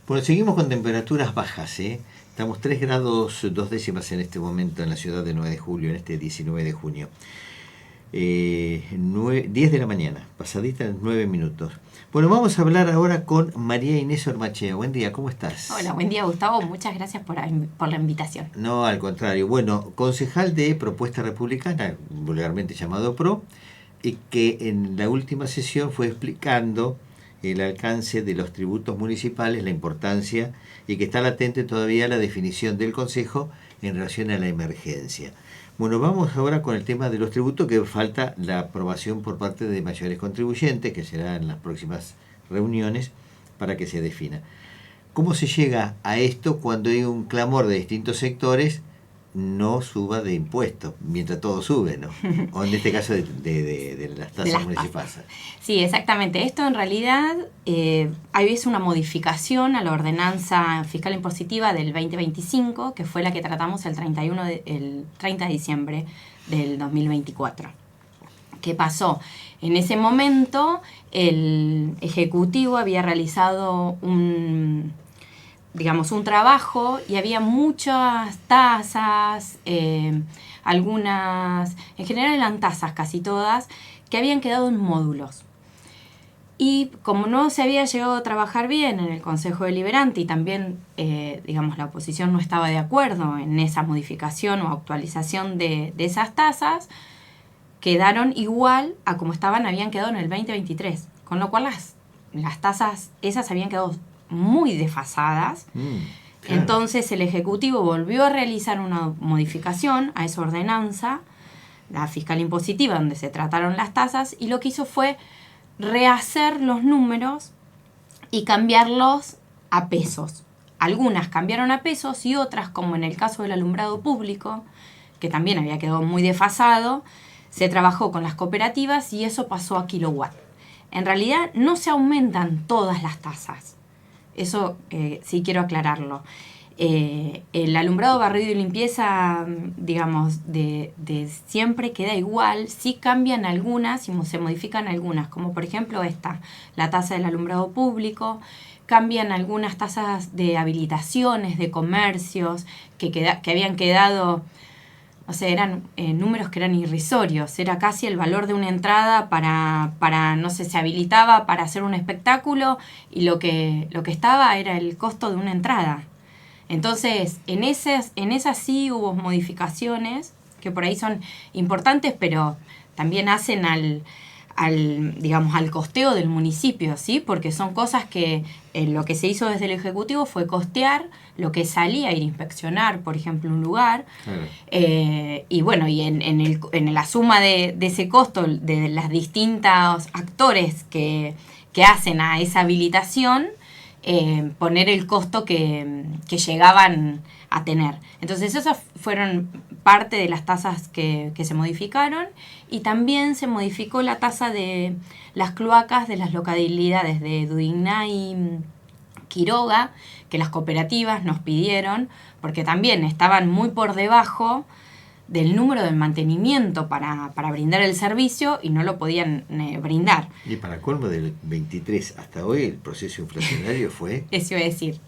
Bueno, seguimos con temperaturas bajas, ¿eh? Estamos 3 grados 2 décimas en este momento en la ciudad de 9 de julio, en este 19 de junio. 10 de la mañana, pasadita 9 minutos. Bueno, vamos a hablar ahora con María Inés Ormachea. Buen día, ¿cómo estás? Hola, buen día, Gustavo. Muchas gracias por la invitación. No, al contrario. Bueno, concejal de Propuesta Republicana, vulgarmente llamado PRO, y que en la última sesión fue explicando el alcance de los tributos municipales, la importancia, y que está latente todavía la definición del Consejo en relación a la emergencia. Bueno, vamos ahora con el tema de los tributos, que falta la aprobación por parte de mayores contribuyentes, que será en las próximas reuniones, para que se defina. ¿Cómo se llega a esto cuando hay un clamor de distintos sectores? No suba de impuestos, mientras todo sube, ¿no? O en este caso de las tasas municipales. Sí, exactamente. Esto en realidad hay una modificación a la ordenanza fiscal impositiva del 2025, que fue la que tratamos el 30 de diciembre del 2024. ¿Qué pasó? En ese momento el Ejecutivo había realizado un trabajo y había muchas tasas, algunas, en general eran tasas casi todas, que habían quedado en módulos. Y como no se había llegado a trabajar bien en el Consejo Deliberante y también, la oposición no estaba de acuerdo en esa modificación o actualización de esas tasas, quedaron igual a como habían quedado en el 2023. Con lo cual las tasas esas habían quedado muy desfasadas. Claro. Entonces el Ejecutivo volvió a realizar una modificación a esa ordenanza, la fiscal impositiva, donde se trataron las tasas, y lo que hizo fue rehacer los números y cambiarlos a pesos. Algunas cambiaron a pesos y otras, como en el caso del alumbrado público, que también había quedado muy desfasado, se trabajó con las cooperativas y eso pasó a kilowatt. En realidad no se aumentan todas las tasas. Eso sí quiero aclararlo. El alumbrado, barrido y limpieza, de siempre queda igual. Sí cambian algunas y se modifican algunas, como por ejemplo la tasa del alumbrado público. Cambian algunas tasas de habilitaciones, de comercios, que habían quedado, eran números que eran irrisorios. Era casi el valor de una entrada se habilitaba para hacer un espectáculo y lo que estaba era el costo de una entrada. Entonces, en esas sí hubo modificaciones que por ahí son importantes, pero también hacen al costeo del municipio, ¿sí? Porque son cosas que lo que se hizo desde el Ejecutivo fue costear lo que salía a ir a inspeccionar, por ejemplo, un lugar. Claro. Y en la suma de ese costo, de las distintos actores que hacen a esa habilitación, poner el costo que llegaban a tener. Entonces esas fueron parte de las tasas que se modificaron, y también se modificó la tasa de las cloacas de las localidades de Dudigná y Quiroga, que las cooperativas nos pidieron, porque también estaban muy por debajo del número de mantenimiento para brindar el servicio y no lo podían brindar. Y para colmo, del 23 hasta hoy el proceso inflacionario fue... Eso iba a decir.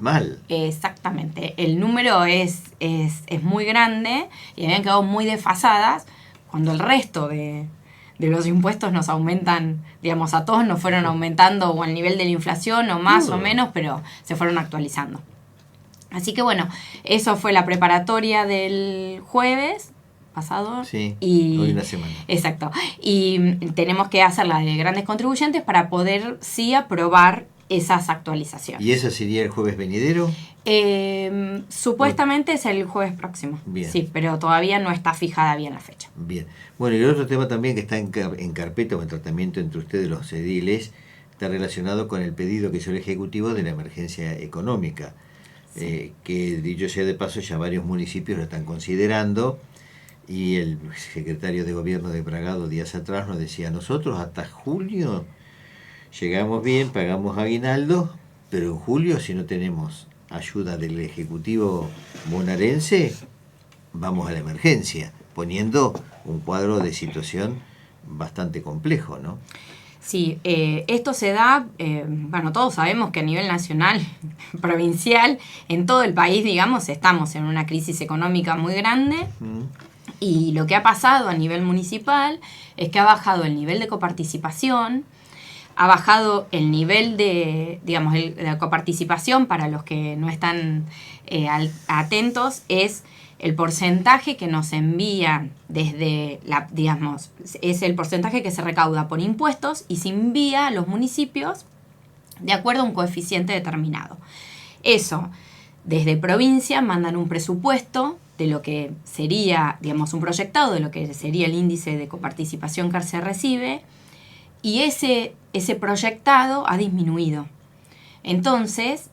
Mal. Exactamente. El número es muy grande y habían quedado muy desfasadas cuando el resto de los impuestos nos aumentan, a todos nos fueron aumentando o al nivel de la inflación o más o menos, pero se fueron actualizando. Así que bueno, eso fue la preparatoria del jueves pasado. Sí, hoy una semana. Exacto. Y tenemos que hacer la de grandes contribuyentes para poder sí aprobar esas actualizaciones. ¿Y eso sería el jueves venidero? Supuestamente es el jueves próximo. Bien. Sí, pero todavía no está fijada bien la fecha. Bien. Bueno, y el otro tema también que está en carpeta o en tratamiento entre ustedes los ediles está relacionado con el pedido que hizo el Ejecutivo de la emergencia económica. Sí. Que dicho sea de paso, ya varios municipios lo están considerando, y el secretario de Gobierno de Bragado días atrás nos decía: nosotros hasta julio llegamos bien, pagamos aguinaldo, pero en julio, si no tenemos ayuda del Ejecutivo bonaerense, vamos a la emergencia, poniendo un cuadro de situación bastante complejo, ¿no? Sí, esto se da, bueno, todos sabemos que a nivel nacional, provincial, en todo el país, digamos, estamos en una crisis económica muy grande. Y lo que ha pasado a nivel municipal es que ha bajado el nivel de coparticipación, ha bajado el nivel de, digamos, la coparticipación, para los que no están atentos, es el porcentaje que nos envían desde digamos, es el porcentaje que se recauda por impuestos y se envía a los municipios de acuerdo a un coeficiente determinado. Eso, desde provincia mandan un presupuesto de lo que sería, digamos, un proyectado de lo que sería el índice de coparticipación que se recibe, y ese proyectado ha disminuido. Entonces,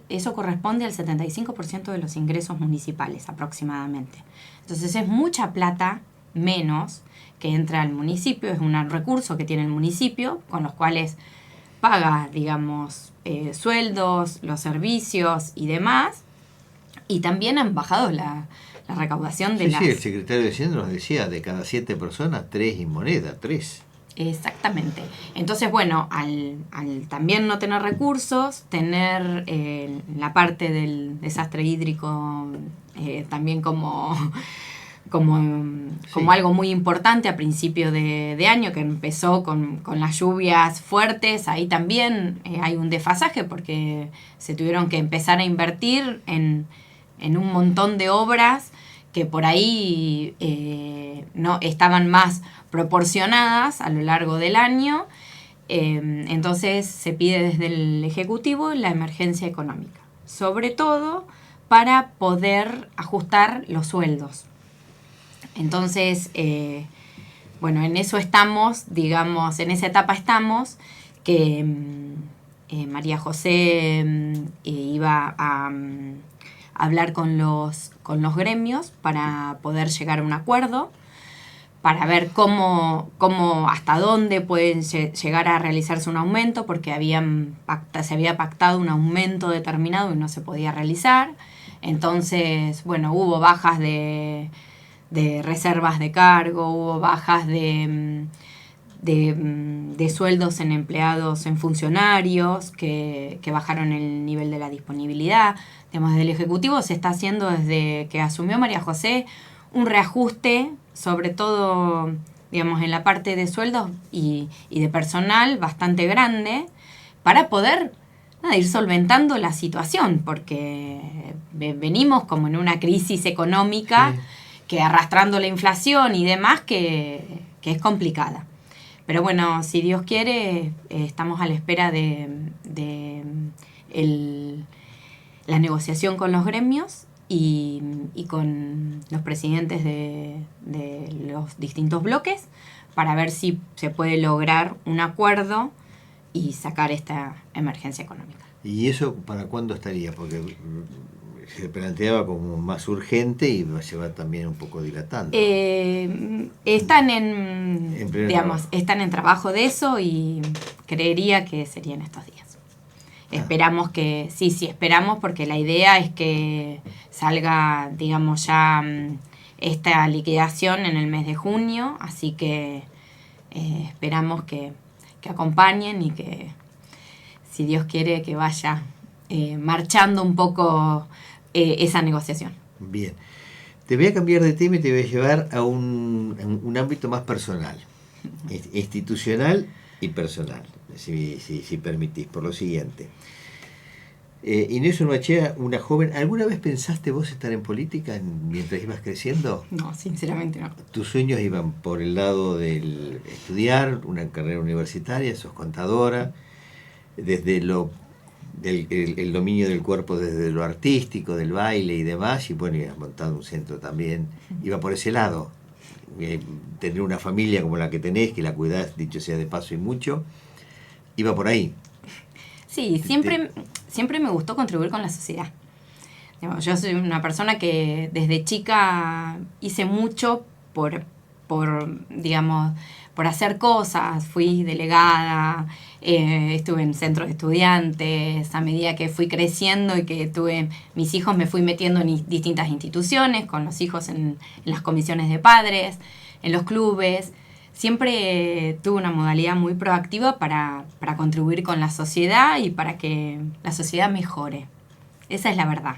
eso corresponde al 75% de los ingresos municipales aproximadamente. Entonces es mucha plata menos que entra al municipio, es un recurso que tiene el municipio, con los cuales paga, digamos, sueldos, los servicios y demás, y también han bajado la recaudación de Sí, el secretario de Hacienda nos decía, de cada 7 personas, 3 en moneda, 3. Exactamente. Entonces, bueno, al también no tener recursos, tener la parte del desastre hídrico también como algo muy importante a principio de año, que empezó con las lluvias fuertes, ahí también hay un desfasaje porque se tuvieron que empezar a invertir en un montón de obras que por ahí no estaban más proporcionadas a lo largo del año. Entonces se pide desde el Ejecutivo la emergencia económica, sobre todo para poder ajustar los sueldos. Entonces, bueno, en eso estamos, digamos, en esa etapa estamos, que María José iba a hablar con los gremios para poder llegar a un acuerdo, para ver cómo hasta dónde pueden llegar a realizarse un aumento, porque se había pactado un aumento determinado y no se podía realizar. Entonces, bueno, hubo bajas de reservas de cargo, hubo bajas de sueldos en empleados, en funcionarios, que bajaron el nivel de la disponibilidad. Digamos, desde el Ejecutivo se está haciendo, desde que asumió María José, un reajuste, sobre todo, digamos, en la parte de sueldos y de personal bastante grande, para poder ir solventando la situación, porque venimos como en una crisis económica, sí, que arrastrando la inflación y demás, que es complicada. Pero bueno, si Dios quiere, estamos a la espera de la negociación con los gremios y con los presidentes de los distintos bloques, para ver si se puede lograr un acuerdo y sacar esta emergencia económica. ¿Y eso para cuándo estaría? Porque se planteaba como más urgente y se va también un poco dilatando. Están están en trabajo de eso, y creería que serían estos días. Esperamos que, sí, esperamos, porque la idea es que salga, digamos, ya esta liquidación en el mes de junio, así que esperamos que acompañen y que, si Dios quiere, que vaya marchando un poco esa negociación. Bien. Te voy a cambiar de tema y te voy a llevar a un ámbito más personal, institucional y personal, si permitís, por lo siguiente. Inés Urmachea, una joven, ¿alguna vez pensaste vos estar en política mientras ibas creciendo? No, sinceramente no. ¿Tus sueños iban por el lado del estudiar, una carrera universitaria, sos contadora, desde el dominio del cuerpo, desde lo artístico, del baile y demás, y bueno, y has montado un centro también, iba por ese lado? Tener una familia como la que tenés, que la cuidás, dicho sea de paso, y mucho, iba por ahí. Sí, siempre me gustó contribuir con la sociedad. Yo soy una persona que desde chica hice mucho por hacer cosas. Fui delegada, estuve en centros de estudiantes. A medida que fui creciendo y que tuve mis hijos, me fui metiendo en distintas instituciones, con los hijos en las comisiones de padres, en los clubes. siempre tuve una modalidad muy proactiva para contribuir con la sociedad y para que la sociedad mejore. Esa es la verdad.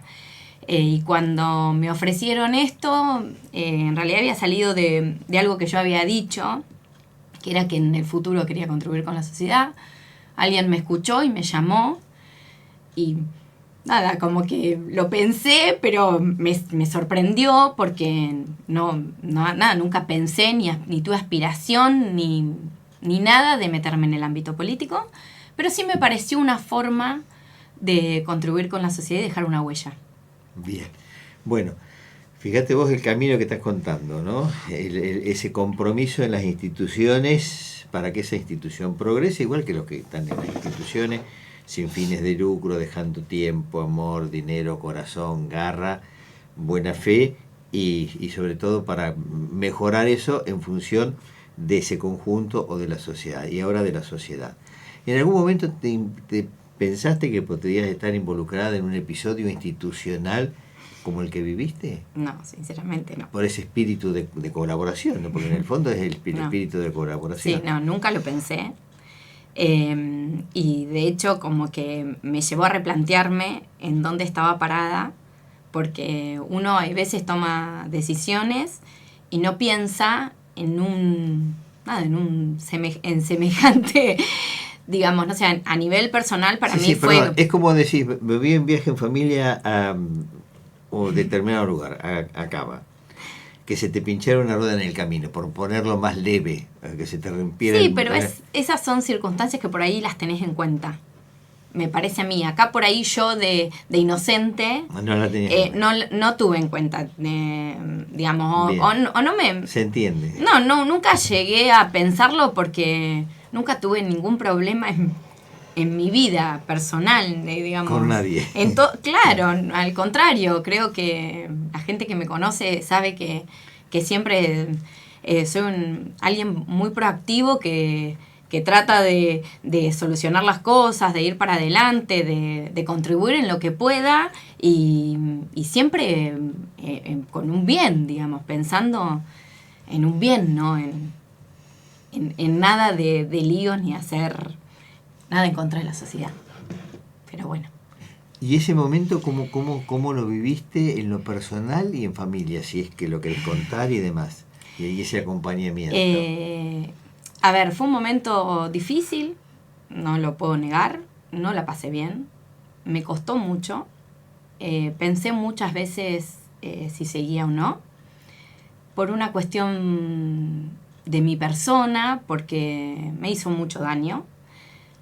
Y cuando me ofrecieron esto, en realidad había salido de algo que yo había dicho, que era que en el futuro quería contribuir con la sociedad. Alguien me escuchó y me llamó y nada, como que lo pensé, pero me sorprendió porque nada, nunca pensé ni tuve aspiración ni nada de meterme en el ámbito político, pero sí me pareció una forma de contribuir con la sociedad y dejar una huella. Bien. Bueno, fíjate vos el camino que estás contando, ¿no? Ese compromiso en las instituciones para que esa institución progrese, igual que los que están en las instituciones, sin fines de lucro, dejando tiempo, amor, dinero, corazón, garra, buena fe y sobre todo para mejorar eso en función de ese conjunto o de la sociedad, y ahora de la sociedad. ¿En algún momento te pensaste que podrías estar involucrada en un episodio institucional como el que viviste? No, sinceramente no. Por ese espíritu de colaboración, ¿no? Porque en el fondo es el espíritu de colaboración. Sí, no, nunca lo pensé. Y de hecho como que me llevó a replantearme en dónde estaba parada, porque uno hay veces toma decisiones y no piensa en semejante, digamos, no sé, a nivel personal para mí fue... Perdón, es como decir, me voy en viaje en familia o determinado lugar, a Cava, que se te pinchara una rueda en el camino, por ponerlo más leve, que se te rompiera. Sí, pero esas son circunstancias que por ahí las tenés en cuenta. Me parece a mí. Acá por ahí yo de inocente no la tenías no tuve en cuenta, digamos, o no me... Se entiende. No, nunca llegué a pensarlo porque nunca tuve ningún problema en mi vida personal, digamos. Con nadie. Claro, al contrario, creo que la gente que me conoce sabe que siempre soy alguien muy proactivo que trata de solucionar las cosas, de ir para adelante, de contribuir en lo que pueda y siempre con un bien, digamos, pensando en un bien, no en nada de líos ni hacer nada en contra de la sociedad. Pero bueno. ¿Y ese momento cómo lo viviste en lo personal y en familia, si es que lo querés contar y demás? Y ese acompañamiento. A ver, fue un momento difícil, no lo puedo negar, no la pasé bien, me costó mucho, pensé muchas veces si seguía o no, por una cuestión de mi persona, porque me hizo mucho daño.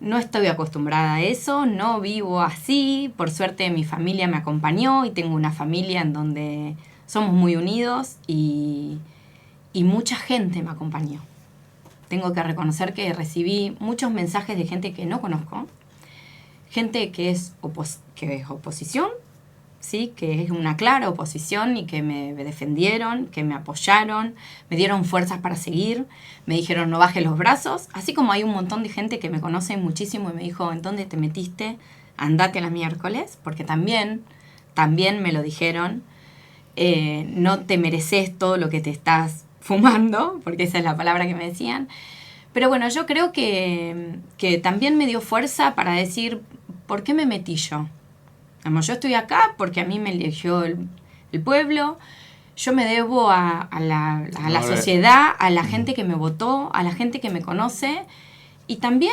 No estoy acostumbrada a eso, no vivo así, por suerte mi familia me acompañó y tengo una familia en donde somos muy unidos y mucha gente me acompañó. Tengo que reconocer que recibí muchos mensajes de gente que no conozco, gente que es oposición, ¿sí? Que es una clara oposición y que me defendieron, que me apoyaron, me dieron fuerzas para seguir, me dijeron no bajes los brazos, así como hay un montón de gente que me conoce muchísimo y me dijo ¿en dónde te metiste? Andate a la miércoles, porque también me lo dijeron, no te mereces todo lo que te estás fumando, porque esa es la palabra que me decían. Pero bueno, yo creo que también me dio fuerza para decir, ¿por qué me metí yo? Yo estoy acá porque a mí me eligió el pueblo, yo me debo a la sociedad, a la gente que me votó, a la gente que me conoce, y también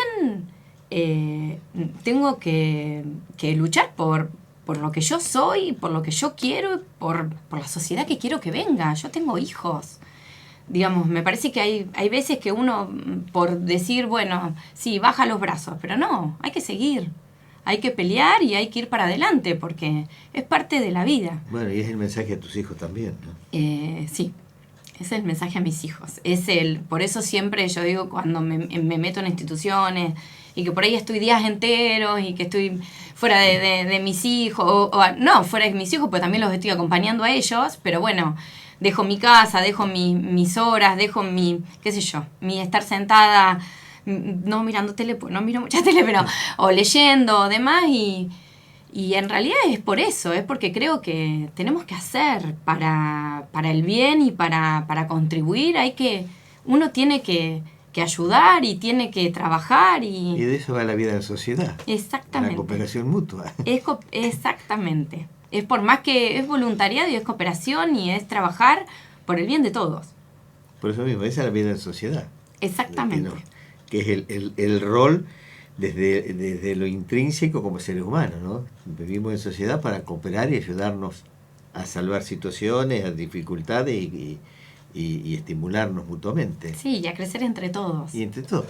tengo que luchar por lo que yo soy, por lo que yo quiero, por la sociedad que quiero que venga. Yo tengo hijos. Digamos, me parece que hay veces que uno, por decir, bueno, sí, baja los brazos, pero no, hay que seguir. Hay que pelear y hay que ir para adelante porque es parte de la vida. Bueno, y es el mensaje a tus hijos también, ¿no? Sí, ese es el mensaje a mis hijos. Por eso siempre yo digo cuando me meto en instituciones y que por ahí estoy días enteros y que estoy fuera de mis hijos, no, fuera de mis hijos, pero también los estoy acompañando a ellos, pero bueno, dejo mi casa, dejo mis horas, dejo mi estar sentada, no mirando tele, pues no miro mucha tele, pero o leyendo, demás, y en realidad es por eso, es porque creo que tenemos que hacer para el bien y para contribuir, hay que uno tiene que ayudar y tiene que trabajar Y de eso va la vida en sociedad. Exactamente. La cooperación mutua. Exactamente. Es por más que es voluntariado y es cooperación y es trabajar por el bien de todos. Por eso mismo, esa es la vida en sociedad. Exactamente. Que es el rol desde lo intrínseco como seres humanos, ¿no? Vivimos en sociedad para cooperar y ayudarnos a salvar situaciones, a dificultades y estimularnos mutuamente. Sí, y a crecer entre todos. Y entre todo.